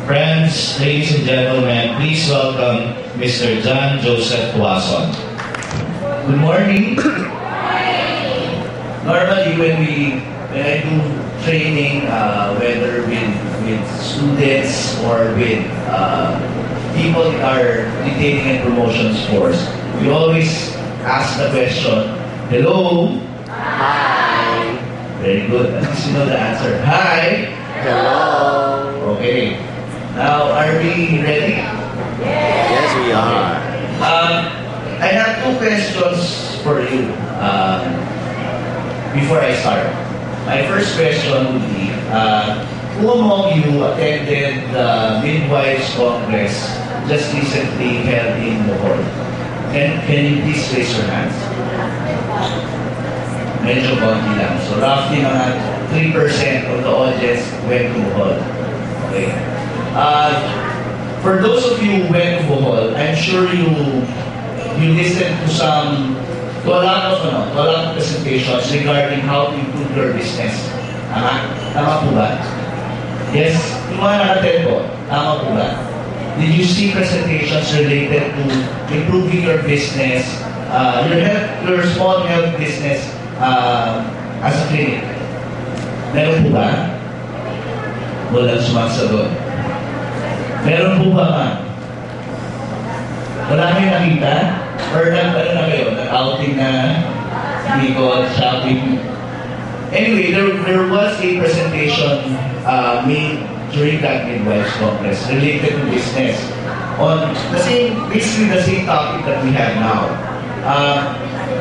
Friends, ladies and gentlemen, please welcome Mr. John Joseph Tuason. Good morning. Normally, when I do training, whether with students or with people in our retailing and promotions force, we always ask the question, hello? Hi. Very good. At least you know the answer. Hi. Hello. Okay. Now, are we ready? Yes, we are. I have two questions for you before I start. My first question would be, who among you attended the Midwives Congress just recently held in Bohol? Can you please raise your hands? Medyo konti lang. So roughly mga 3% of the audience went to Bohol. Okay. For those of you who went to Bohol, I'm sure you listened to a lot of presentations regarding how to improve your business. Tama po ba? Yes, yung mga nakatel po, tama po ba? Did you see presentations related to improving your business, your small health business as a clinic? Meron po ba? Walang sumasagot. Meron po ba, ma'am? Wala kayo nakita? Or nag-outing na ikot, shopping? Anyway, there was a presentation made during that Midwives Congress related to business on basically the same topic that we have now.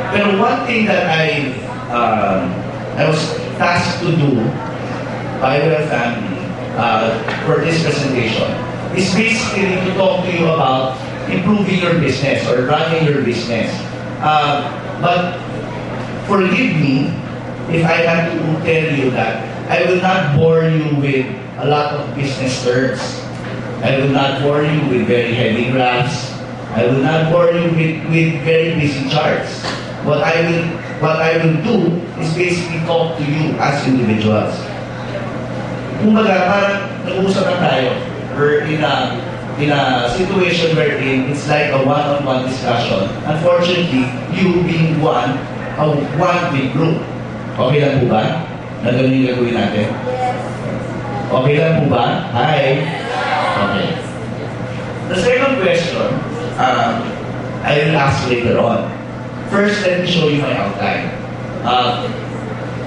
But one thing that I was tasked to do by the family for this presentation is basically to talk to you about improving your business or running your business. But forgive me if I have to tell you that I will not bore you with a lot of business terms. I will not bore you with very heavy graphs. I will not bore you with very busy charts. What I will do is basically talk to you as individuals. Kumbaga, parang nag-uusap na tayo. We're in a situation wherein it's like a one-on-one discussion. Unfortunately, you being one big group. Okay lang po ba? Na ganun yung gagawin natin? Okay lang po ba? Hi! Okay. The second question, I will ask later on. First, let me show you my outline.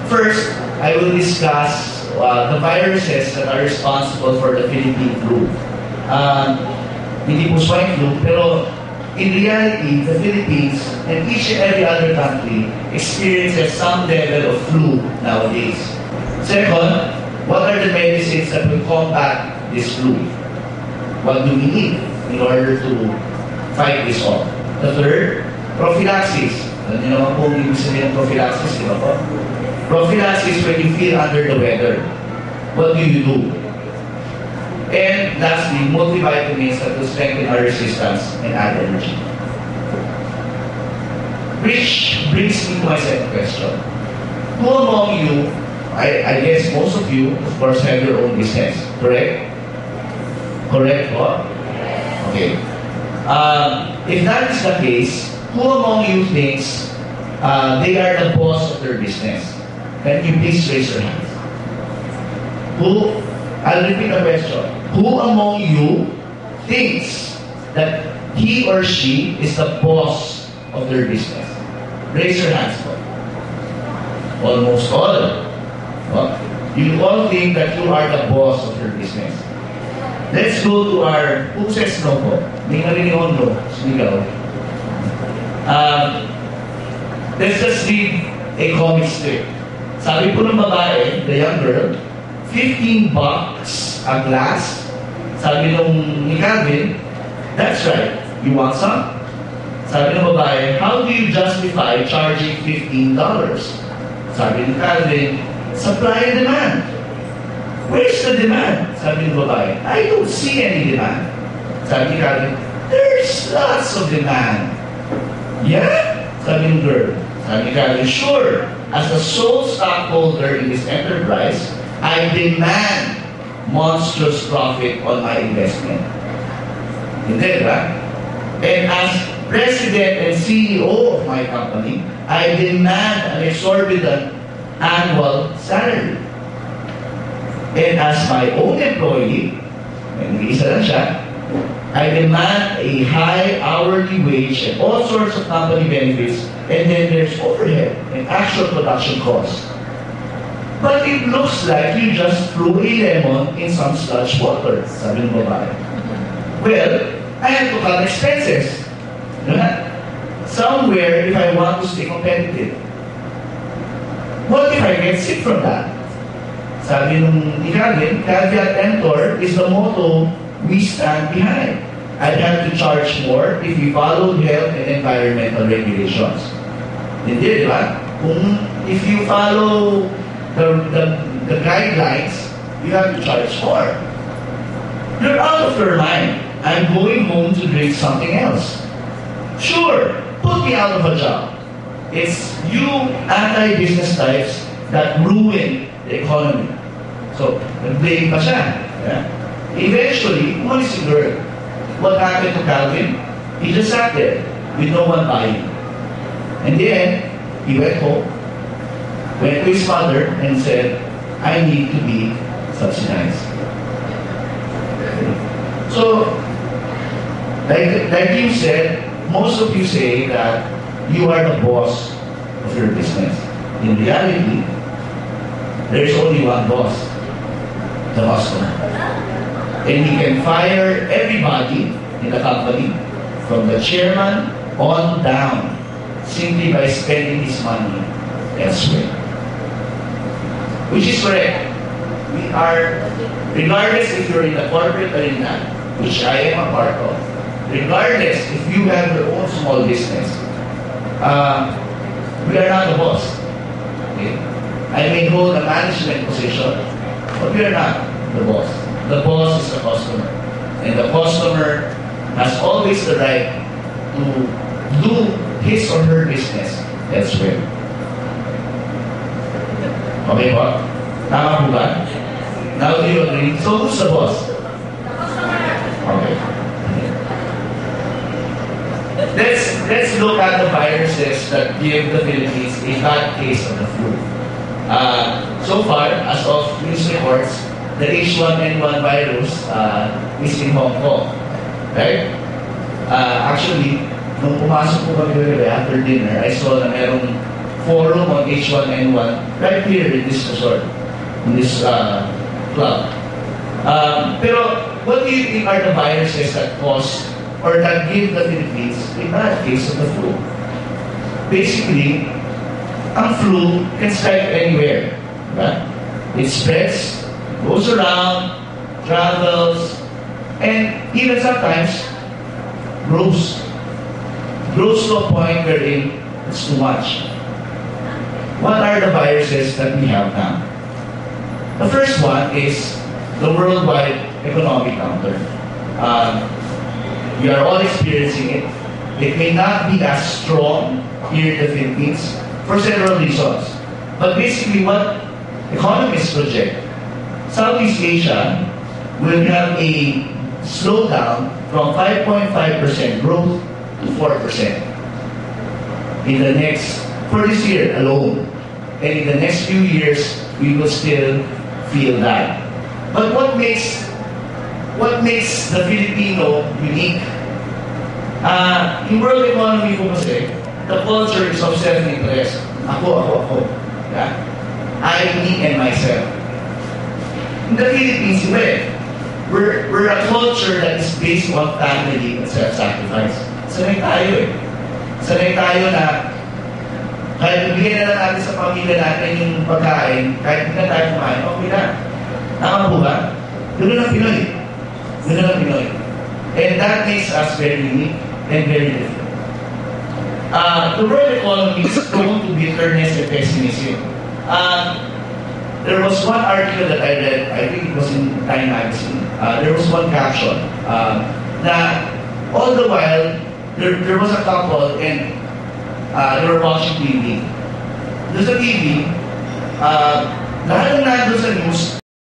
First, I will discuss the viruses that are responsible for the Philippine flu. Hindi po swine flu, pero in reality, the Philippines and each and every other country experiences some level of flu nowadays. Second, what are the medicines that will combat this flu? What do we need in order to fight this off? The third, prophylaxis. Alam niyo naman po ang ibig sabihin ng prophylaxis, di ba po? Prophylaxis when you feel under the weather. What do you do? And lastly, multivitamins that will strengthen our resistance and add energy. Which brings me to my second question. Who among you, I guess most of you, of course, have your own business, correct? Correct po? Okay. If that is the case, who among you thinks they are the boss of their business? Can you please raise your hands? I'll repeat the question. Who among you thinks that he or she is the boss of their business? Raise your hands. Almost all. You all think that you are the boss of your business. Let's go to our, who says no po? May narinig ako no. Sigaw. Let's just read a comic strip. Sabi po ng babae, the young girl, $15 a glass. Sabi nung ni Calvin, that's right, you want some? Sabi ng babae, how do you justify charging $15? Sabi ni Calvin, supply and demand. Where's the demand? Sabi ng babae, I don't see any demand. Sabi ni Calvin, there's lots of demand. Yeah? Sabi ng girl. Sabi ni Calvin, sure, as the sole stockholder in this enterprise, I demand monstrous profit on my investment. Hindi, ba? And as president and CEO of my company, I demand an exorbitant annual salary. And as my own employee, isa lang siya, I demand a high hourly wage and all sorts of company benefits, and then there's overhead and actual production costs. But it looks like you just threw a lemon in some sludge water, sabi ng babae. Well, I have to cut expenses. Somewhere if I want to stay competitive. What if I get sick from that? Sabi nung ikagin, caveat emptor is the motto we stand behind. I'd have to charge more if we followed health and environmental regulations. Hindi, di ba? If you follow the guidelines, you have to charge more. You're out of your mind. I'm going home to drink something else. Sure, put me out of a job. It's you anti-business types that ruin the economy. So, nag-blame pa siya. Yeah? Eventually, umalis si girl. What happened to Calvin? He just sat there with no one buying. And then, he went home, went to his mother and said, I need to be subsidized. So, like you said, most of you say that you are the boss of your business. In reality, there is only one boss, the customer. And he can fire everybody in the company, from the chairman on down, simply by spending his money elsewhere. Which is correct. We are, regardless if you're in the corporate arena, which I am a part of, regardless if you have your own small business, we are not the boss. Okay? I may hold a management position, but we are not the boss. The boss is the customer. And the customer has always the right to do his or her business elsewhere. Okay po? Tama po ba? Now do you agree? So who's the boss? Okay. Let's look at the viruses that give the Philippines a bad case of the flu. So far, as of news reports, the H1N1 virus is in Hong Kong. Right? Actually, nung pumasok po kami kagabi after dinner, I saw na merong forum on H1N1 right here in this resort, in this club. Pero what do you think are the viruses that cause or that give the Philippines a bad case of the flu? Basically, ang flu can strike anywhere. Right? It spreads, goes around, travels, and even sometimes grows. Grows to a point wherein it's too much. What are the viruses that we have now? The first one is the worldwide economic downturn. We are all experiencing it. It may not be as strong here in the Philippines for several reasons. But basically what economists project, Southeast Asia will have a slowdown from 5.5% growth to 4% in the next, for this year alone. And in the next few years, we will still feel that. But what makes the Filipino unique? In world economy po kasi, the culture is of self-interest. Ako. Yeah? I, me, and myself. In the Philippines, we're a culture that is based on family and self-sacrifice. Sanay tayo eh. Sanay tayo na kahit bigyan na lang natin sa pamilya natin yung pagkain, kahit hindi na tayo kumain, okay na. Tama po ba? Ganoon ang Pinoy. Ganoon ang Pinoy. And that makes us very unique and very different. The world economy is prone to bitterness and pessimism. There was one article that I read, I think it was in Time Magazine. There was one caption na all the while, there was a couple and they were watching TV. Doon sa TV, lahat ng nandun sa news,